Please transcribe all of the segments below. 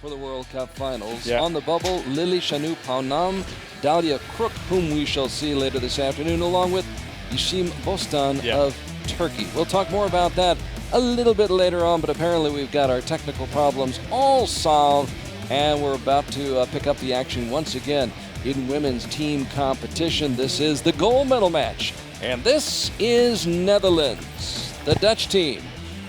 for the World Cup finals. Yeah. On the bubble, Lily Shanu Paunam, Dalia Crook, whom we shall see later this afternoon, along with Yishim Bostan of Turkey. We'll talk more about that a little bit later on, but apparently we've got our technical problems all solved, and we're about to pick up the action once again in women's team competition. This is the gold medal match, and this is Netherlands, the Dutch team,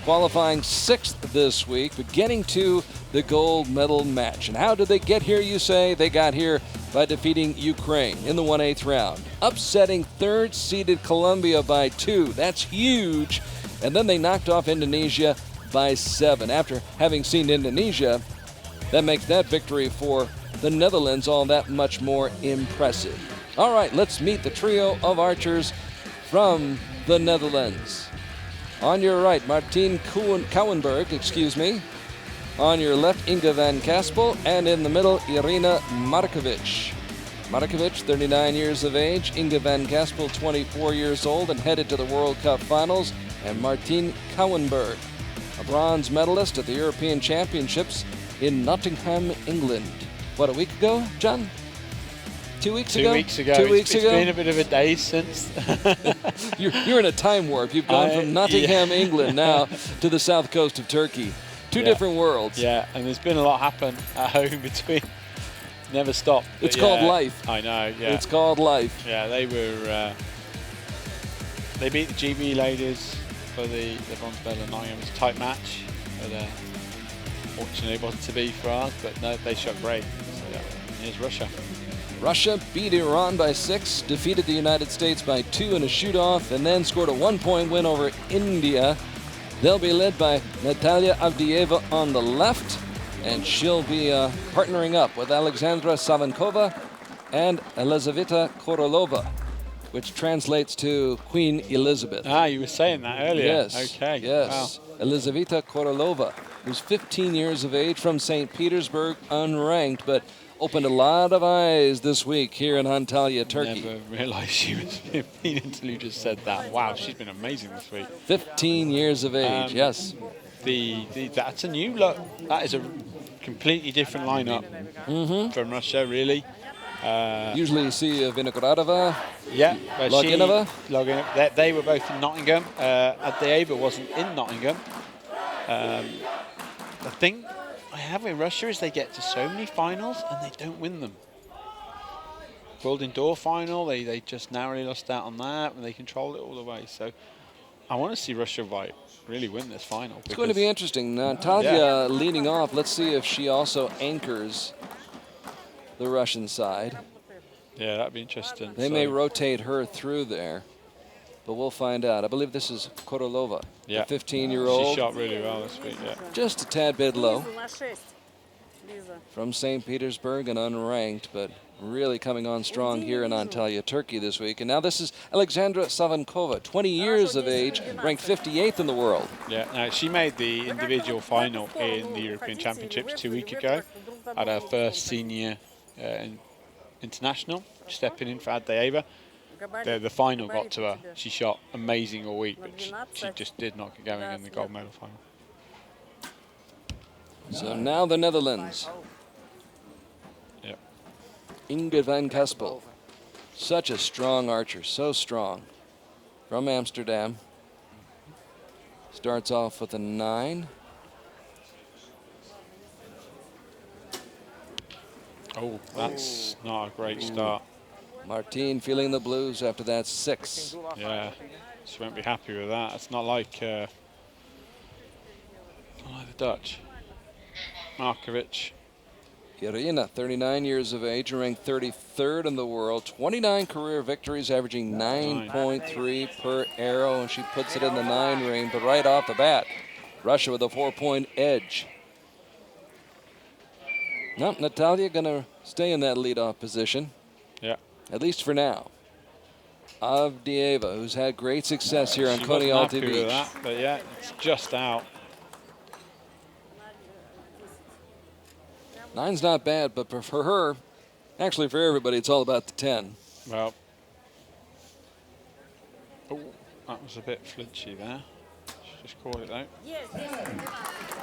qualifying 6th this week, but getting to the gold medal match. And how did they get here, you say? They got here by defeating Ukraine in the 1/8 round, upsetting third-seeded Colombia by 2. That's huge. And then they knocked off Indonesia by 7. After having seen Indonesia, that makes that victory for the Netherlands all that much more impressive. All right, let's meet the trio of archers from the Netherlands. On your right, Martien Kouwenberg, On your left, Inge van Kaspel. And in the middle, Irina Markovic. Markovic, 39 years of age. Inge van Kaspel, 24 years old and headed to the World Cup finals. And Martien Kouwenberg, a bronze medalist at the European Championships in Nottingham, England. What, a week ago, John? 2 weeks ago? 2 weeks ago. 2 weeks ago? It's been a bit of a day since. You're in a time warp. You've gone from Nottingham, England now to the south coast of Turkey. Two different worlds. Yeah, and there's been a lot happen at home between. Never stopped. It's called life. I know, yeah. It's called life. Yeah, they were. They beat the GB ladies for the bronze medal in Nottingham. It was a tight match, but fortunately it wasn't to be for us. But no, they shot great. So here's Russia. Russia beat Iran by 6, defeated the United States by 2 in a shoot-off, and then scored a 1-point win over India. They'll be led by Natalia Avdieva on the left, and she'll be partnering up with Alexandra Savankova and Elizaveta Korolova, which translates to Queen Elizabeth. Ah, you were saying that earlier. Yes. Okay. Yes. Wow. Elizaveta Korolova, who's 15 years of age, from St. Petersburg, unranked, but opened a lot of eyes this week here in Antalya, Turkey. Never realised she was 15 until you just said that. Wow, she's been amazing this week. 15 years of age, yes. That's a new look. That is a completely different lineup from Russia, really. Usually you see Vinogradova, yeah, Loginova. They were both in Nottingham. Avdieva wasn't in Nottingham. The thing I have with Russia is they get to so many finals and they don't win them. World Indoor final, they just narrowly lost out on that, and they controlled it all the way. So I want to see Russia really win this final. It's going to be interesting. Natalia leading off. Let's see if she also anchors the Russian side. Yeah, that'd be interesting. They may rotate her through there, but we'll find out. I believe this is Korolova, the 15-year-old. She shot really well this week, Just a tad bit low. From St. Petersburg and unranked, but really coming on strong here in Antalya, Turkey this week. And now this is Alexandra Savankova, 20 years of age, ranked 58th in the world. Yeah, now she made the individual final in the European Championships 2 weeks ago at her first senior international, stepping in for Avdieva. The final got to her. She shot amazing all week, but she just did not get going in the gold medal final. So now the Netherlands. Yep. Inge van Kaspel. Such a strong archer, so strong. From Amsterdam. Starts off with a 9. Oh, that's not a great start. Martien feeling the blues after that 6. Yeah, she won't be happy with that. It's not like the Dutch. Markovic. Irina, 39 years of age, ranked 33rd in the world. 29 career victories, averaging 9.3 per arrow, and she puts it in the 9 ring. But right off the bat, Russia with a 4-point edge. No, Natalia gonna stay in that leadoff position. Yeah. At least for now. Avdieva, who's had great success here on Coney Alty Beach. With that, but yeah, it's just out. 9's not bad, but for her, actually for everybody, it's all about the 10. Well, oh, that was a bit flinchy there. She just called it out.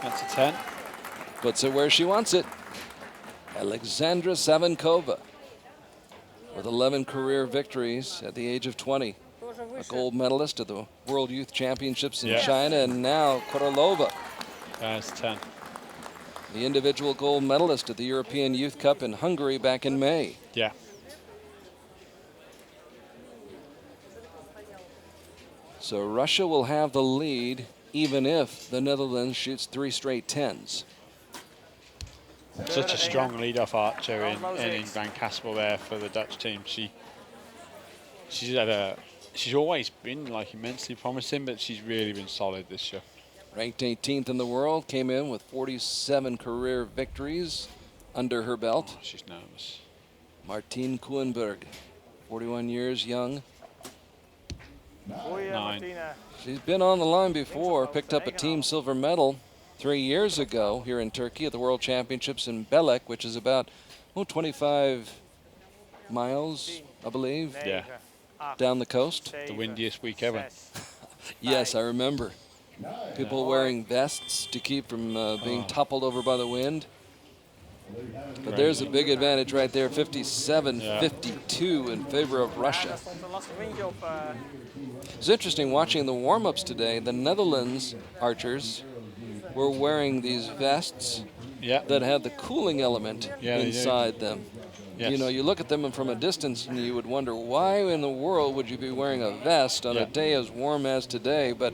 That's a 10. Puts it where she wants it. Alexandra Savankova, with 11 career victories at the age of 20. A gold medalist at the World Youth Championships in China, and now Korolova. That's 10. The individual gold medalist at the European Youth Cup in Hungary back in May. Yeah. So Russia will have the lead even if the Netherlands shoots 3 straight 10s. Such a strong lead-off archer in Van Kaspel there for the Dutch team. She's always been like immensely promising, but she's really been solid this year. Ranked 18th in the world, came in with 47 career victories under her belt. Oh, she's nervous. Martine Kuenberg, 41 years young. 9. She's been on the line before, picked up a team silver medal 3 years ago here in Turkey at the World Championships in Belek, which is about 25 miles, I believe, Yeah. down the coast. The windiest week ever. Yes, I remember. People wearing vests to keep from being toppled over by the wind. But there's a big advantage right there, 57-52 in favor of Russia. It's interesting watching the warm-ups today. The Netherlands archers were wearing these vests that had the cooling element inside them. Yes. You know, you look at them from a distance and you would wonder, why in the world would you be wearing a vest on a day as warm as today? But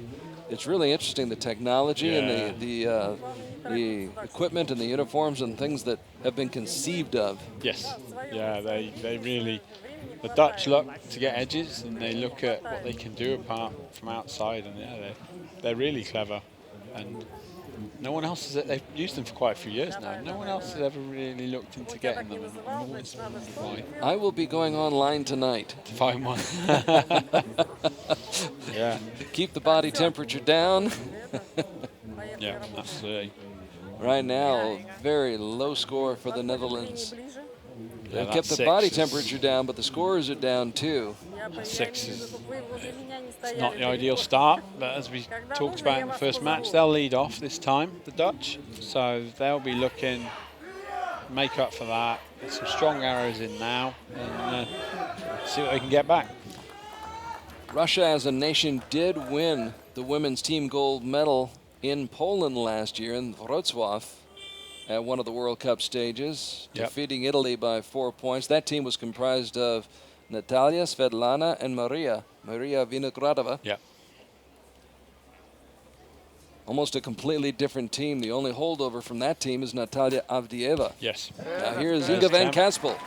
it's really interesting, the technology and the equipment and the uniforms and things that have been conceived of. Yes. Yeah, they really, the Dutch look to get edges and they look at what they can do apart from outside, and they're really clever. And no one else has, they've used them for quite a few years now. No one else has ever really looked into getting them, and I'm always wondered why. I will be going online tonight to find one. Yeah. Keep the body temperature down. Yeah, absolutely. Right now, very low score for the Netherlands. Yeah, They've kept the body temperature down, but the scores are down too. 6 is not the ideal start, but as we talked about in the first match, they'll lead off this time, the Dutch. So they'll be looking to make up for that. Get some strong arrows in now and see what they can get back. Russia as a nation did win the women's team gold medal in Poland last year in Wrocław at one of the World Cup stages, defeating Italy by 4 points. That team was comprised of Natalia, Svetlana, and Maria Vinogradova. Yeah. Almost a completely different team. The only holdover from that team is Natalia Avdieva. Yes. Now here's Inga Van Kaspel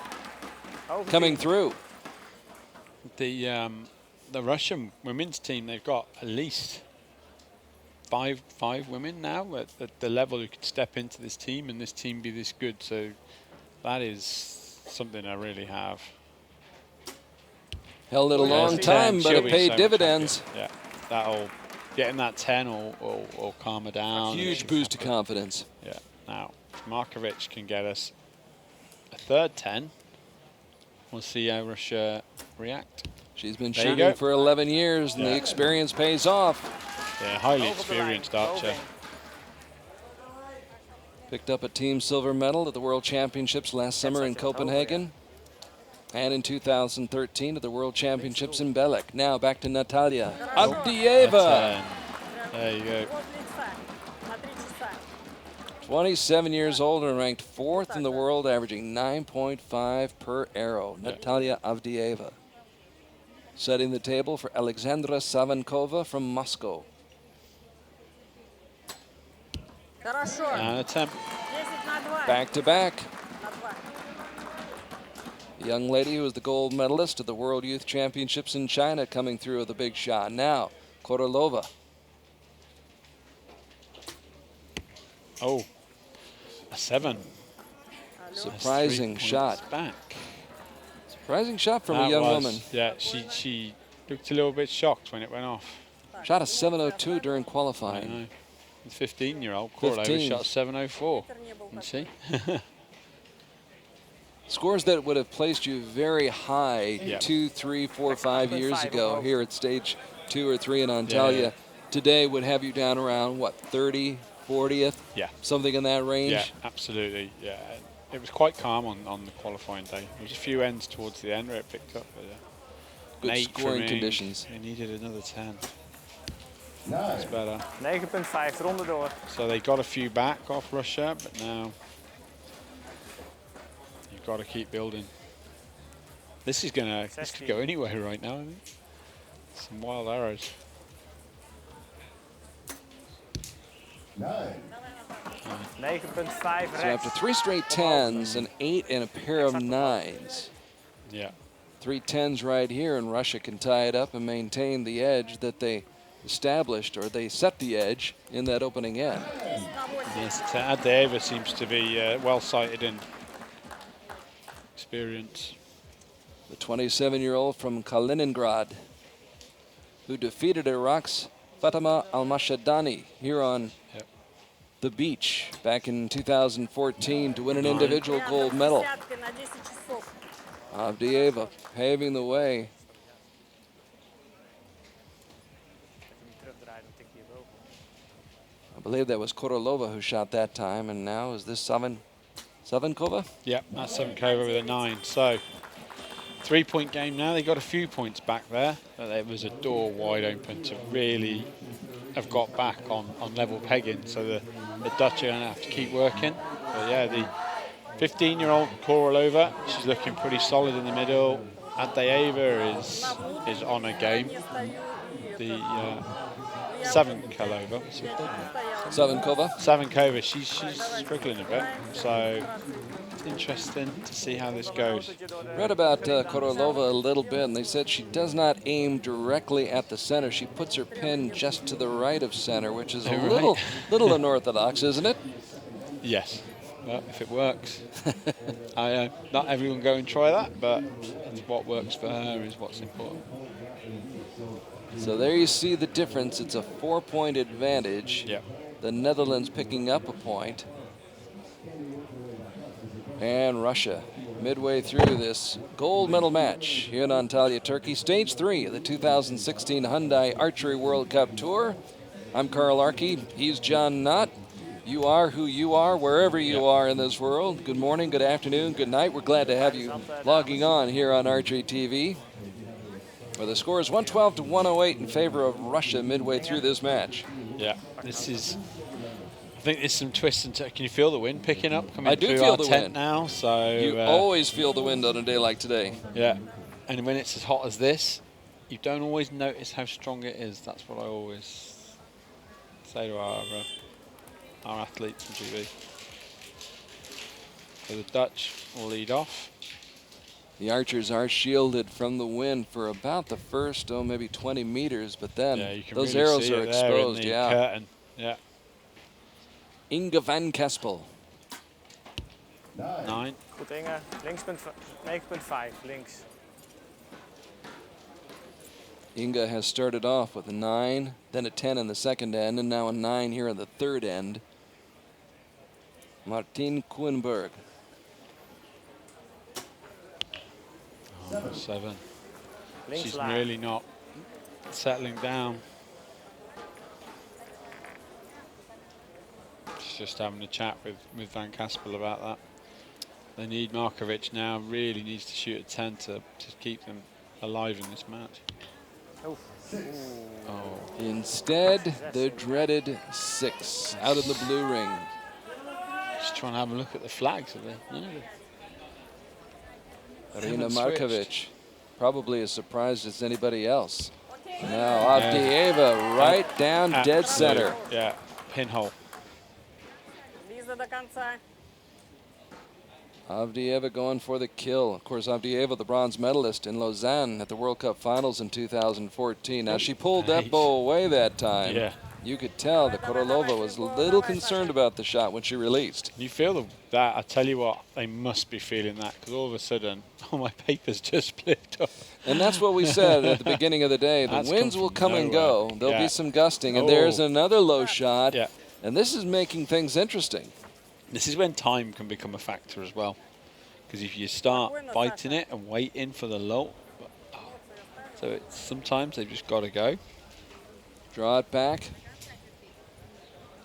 coming through. The Russian women's team, they've got at least five women now at the level who could step into this team and this team be this good. So that is something I really have. Held it a long time, but it paid dividends. Yeah, that'll getting that 10 will calm her down. A huge boost to confidence. Yeah. Now, if Markovic can get us a third 10, we'll see how Russia react. She's been shooting for 11 years, and the experience pays off. Yeah, highly experienced archer. Picked up a team silver medal at the World Championships last summer in Copenhagen, and in 2013 at the World Championships in Belek. Now back to Natalia Avdieva. There you go. 27 years old and ranked 4th in the world, averaging 9.5 per arrow. Natalia Avdieva. Setting the table for Alexandra Savankova from Moscow. And attempt. Back to back. The young lady who was the gold medalist at the World Youth Championships in China coming through with a big shot. Now, Korolova. Oh, a 7. Surprising shot. Back. Surprising shot from a young woman. Yeah, she looked a little bit shocked when it went off. Shot a 702 during qualifying. I know. The 15-year-old Korolova shot 704. You see? Scores that would have placed you very high 2, 3, 4, 5 years ago here at stage 2 or 3 in Antalya. Today would have you down around, what, 30, 40th. Yeah. Something in that range. Yeah, absolutely. Yeah, it was quite calm on the qualifying day. There was a few ends towards the end where it picked up. But, Good scoring conditions. They needed another 10. That's better. 9.5, ronde door. So they got a few back off Russia, but now you've got to keep building. This could go anywhere right now, I think. Some wild arrows. 9.5 So after 3 straight 10s, an 8 and a pair of 9s. Yeah. 3 10s right here, and Russia can tie it up and maintain the edge that they established, or they set the edge in that opening end. Yes, Adeva seems to be well sighted in experience. The 27-year-old from Kaliningrad, who defeated Iraq's Fatima Al-Mashadani here on the beach back in 2014 to win an individual gold medal. Avdieva paving the way. I believe that was Korolova who shot that time, and now is this Savinkova? Yeah, that's Savinkova with a 9. So 3-point game now. They got a few points back there, but there was a door wide open to really have got back on level pegging. So the Dutch are going to have to keep working. But yeah, the 15-year-old Korolova, she's looking pretty solid in the middle. Adeyeva is on a game. The Savinkova, she's struggling a bit. So interesting to see how this goes. Read about Korolova a little bit, and they said she does not aim directly at the center. She puts her pin just to the right of center, which is a little unorthodox, isn't it? Yes. Well, if it works. Not everyone go and try that, but what works for her is what's important. So there you see the difference. It's a 4-point advantage. Yep. The Netherlands picking up a point. And Russia midway through this gold medal match here in Antalya, Turkey. Stage 3 of the 2016 Hyundai Archery World Cup Tour. I'm Carl Archie. He's John Knott. You are who you are, wherever you are in this world. Good morning, good afternoon, good night. We're glad to have you logging on here on Archery TV. Where the score is 112 to 108 in favor of Russia midway through this match. Yeah, this is. I think there's some twists and turns. Can you feel the wind picking up coming I do through feel our the tent wind now? So you always feel the wind on a day like today. Yeah, and when it's as hot as this, you don't always notice how strong it is. That's what I always say to our athletes on TV. So the Dutch will lead off. The archers are shielded from the wind for about the first, maybe 20 meters, but then those really arrows are exposed. Curtain. Yeah. Inge van Kespel. 9. Goed Inge, 9.5, links. Inge has started off with a 9, then a 10 in the second end, and now a 9 here in the third end. Martine Kuenberg. 7. Links She's laag. really not settling down. She's just having a chat with Van Kespel about that. They need Markovic now, really needs to shoot a 10 to keep them alive in this match. Oh. Instead, the dreaded 6 out of the blue ring. Just trying to have a look at the flags of it. No. Arina Markovic, probably as surprised as anybody else. Now Avdieva right down dead center. Yeah, pinhole. Avdieva going for the kill. Of course, Avdieva, the bronze medalist in Lausanne at the World Cup Finals in 2014. Now, she pulled that bow away that time. Yeah. You could tell that Korolova was a little concerned about the shot when she released. You feel that, I tell you what, they must be feeling that, because all of a sudden, my paper's just split up. And that's what we said at the beginning of the day. The winds will come and go. There'll be some gusting, and there's another low shot. Yeah. And this is making things interesting. This is when time can become a factor as well. Because if you start fighting it and waiting for the low, so sometimes they've just got to go. Draw it back.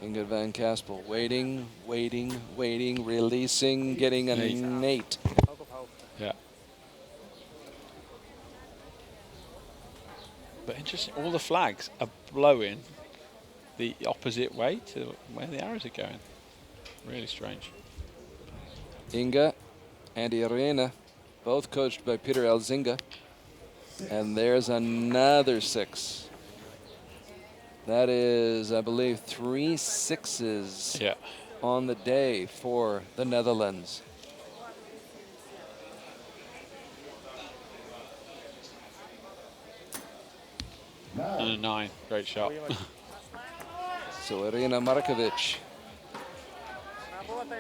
Inga van Kaspel waiting, waiting, waiting, releasing, getting an 8. Ook op hoogte. Yeah. But interesting, all the flags are blowing the opposite way to where the arrows are going. Really strange. Inga and Irena, both coached by Peter Elzinga. And there's another 6. That is, I believe, 3 6s Yeah. on the day for the Netherlands. And a 9. Great shot. So Irina Markovic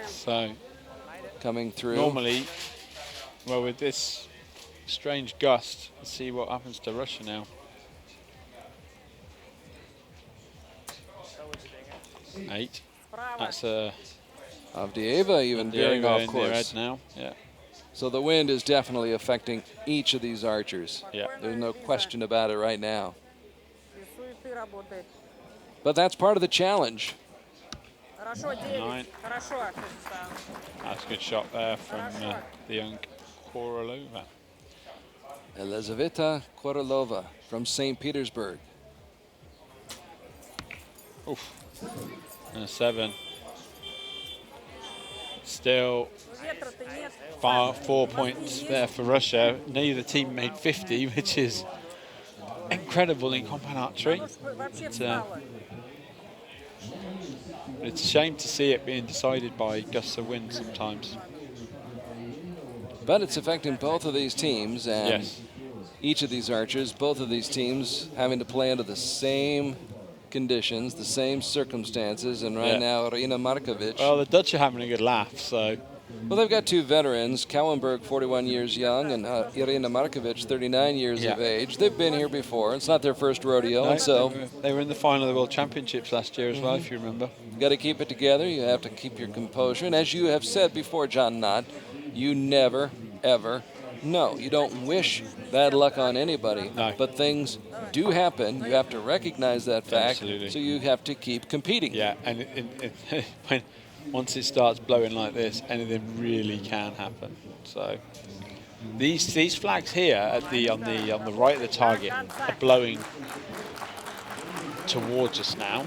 So coming through. normally, well, with this strange gust, let's see what happens to Russia now. Zo is het ding, hè. 8. That's a Avdieva even veering Diego off in their course. head now. Yeah. So the wind is definitely affecting each of these archers. Yeah. There's no question about it right now. But that's part of the challenge. 9. That's a good shot there from the young Korolova. Elizaveta Korolova from St. Petersburg. Oof. And a 7. Still 4 points there for Russia. Neither team made 50, which is incredible in combat archery. It's a shame to see it being decided by gusts of wind sometimes. But it's affecting both of these teams, and Yes. each of these archers, both of these teams having to play under the same conditions, the same circumstances, and right Yeah. now Irina Markovic. Well, the Dutch are having a good laugh, so Well, they've got 2 veterans, Kauenberg, 41 years young, and Irina Markovic, 39 years of Yeah. age. They've been here before. It's not their first rodeo, no, and so they were in the final of the World Championships last year as well, if you remember. you got to keep it together. You have to keep your composure. And as you have said before, John Knott, you never, ever know. You don't wish bad luck on anybody, No. but things do happen. You have to recognize that fact, Absolutely. so you have to keep competing. Yeah, and when once it starts blowing like this, anything really can happen. So these flags here at the on the right of the target are blowing towards us now.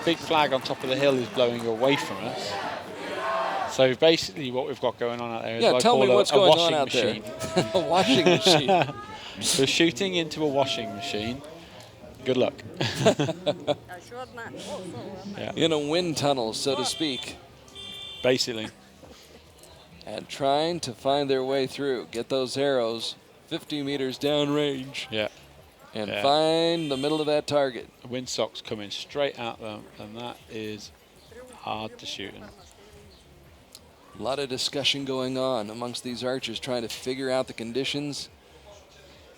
Big flag on top of the hill is blowing away from us. So basically, what we've got going on out there is Yeah, what I tell me call what's a going washing on out machine. there. A washing machine. We're shooting into a washing machine. Good luck. In a wind tunnel, so to speak, Basically. and trying to find their way through, get those arrows 50 meters downrange, Yeah. and Yeah. find the middle of that target. Windsock's coming straight at them, and that is hard to shoot in. A lot of discussion going on amongst these archers trying to figure out the conditions,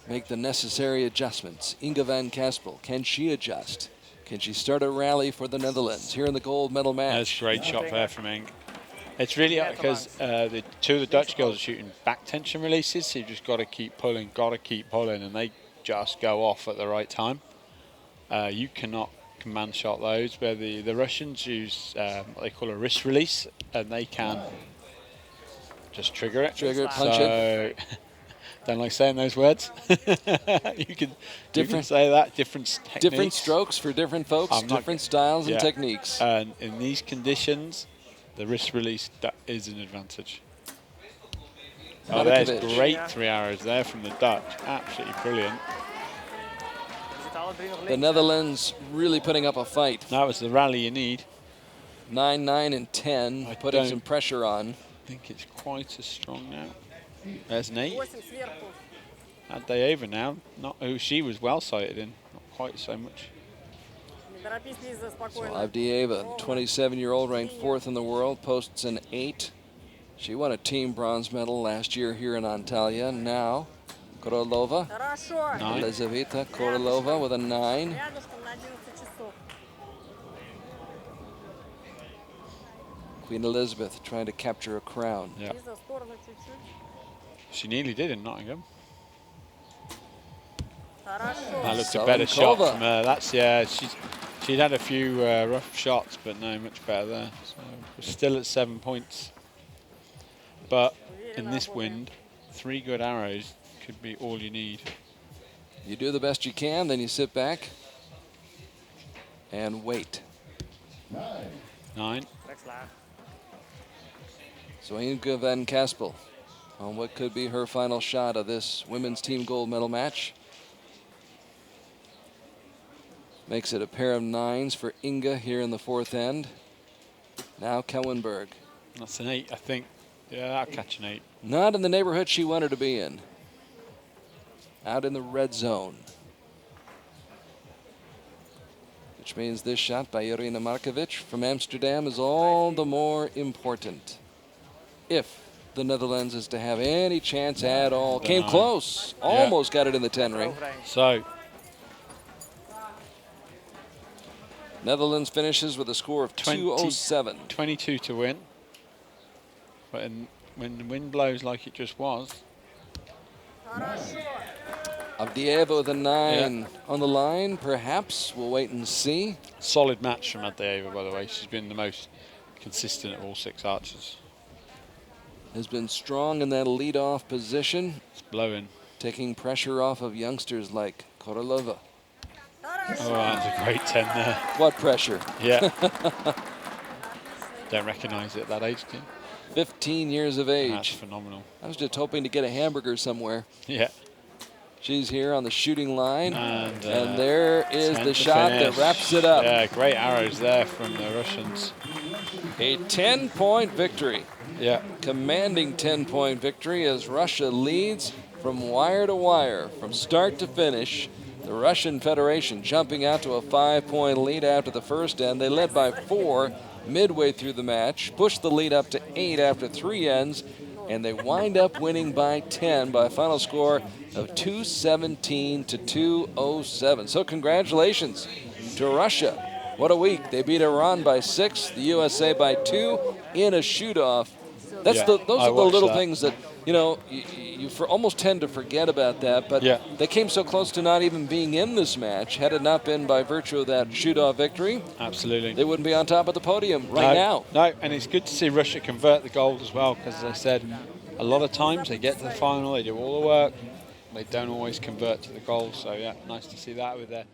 make the necessary adjustments. Inga van Kaspel, can she adjust? Can she start a rally for the Netherlands here in the gold medal match? That's a great shot there from Eng. It's really because the 2 of the Dutch girls are shooting back tension releases, so you've just got to keep pulling, and they just go off at the right time. You cannot command shot those, where the Russians use what they call a wrist release, and they can just trigger it. Trigger it, punch it. So, don't like saying those words. you can say that. Different techniques. Different strokes for different folks, I'm not- different styles and yeah. techniques. And in these conditions, the wrist release is an advantage. Oh, there's Markovic. great 3 arrows there from the Dutch. Absolutely brilliant. The Netherlands really putting up a fight. That was the rally you need. 9, 9, and 10, I putting don't- some pressure on. I think it's quite as strong now. There's an 8. Adayeva now, not who she was well sighted in, not quite so much. So Avdieva, 27-year-old, ranked 4th in the world, posts an 8. She won a team bronze medal last year here in Antalya. Now, Korolova, 9. Elizaveta Korolova with a 9. Queen Elizabeth trying to capture a crown. Yeah. She nearly did in Nottingham. That looked a better shot Selenkova. from her. That's, yeah, she's She'd had a few rough shots, but no, much better there. So we're still at 7 points. But in this wind, 3 good arrows could be all you need. You do the best you can, then you sit back and wait. 9. So Inge van Kaspel on what could be her final shot of this women's team gold medal match. Makes it a pair of 9s for Inge here in the 4th end. Now Kellenberg. That's an 8, I think. Yeah, I'll catch an 8. Not in the neighborhood she wanted to be in. Out in the red zone. Which means this shot by Irina Markovic from Amsterdam is all the more important. If the Netherlands is to have any chance at all. Came close. Almost got it in the 10 ring. So Netherlands finishes with a score of 207. 22 to win. But when the wind blows like it just was. Avdieva with a 9 on the line, perhaps. We'll wait and see. Solid match from Avdieva, by the way. She's been the most consistent of all 6 archers. Has been strong in that lead-off position. It's blowing. Taking pressure off of youngsters like Korolova. Oh, that's a great 10 there. What pressure? Yeah. Don't recognise it at that age, do you? 15 years of age. That's phenomenal. I was just hoping to get a hamburger somewhere. Yeah. She's here on the shooting line. And there is the shot that wraps it up. Yeah, great arrows there from the Russians. A 10-point victory. Yeah. Commanding 10-point victory as Russia leads from wire to wire, from start to finish. The Russian Federation jumping out to a 5-point lead after the first end. They led by 4 midway through the match, pushed the lead up to 8 after 3 ends, and they wind up winning by 10 by a final score of 217 to 207. So congratulations to Russia. What a week. They beat Iran by 6, the USA by 2 in a shoot-off. Those are the little things that, you almost tend to forget about that, but they came so close to not even being in this match. Had it not been by virtue of that shoot-off victory, absolutely, they wouldn't be on top of the podium now. No, and it's good to see Russia convert the gold as well, because as I said, a lot of times they get to the final, they do all the work, they don't always convert to the goal. So yeah, nice to see that with their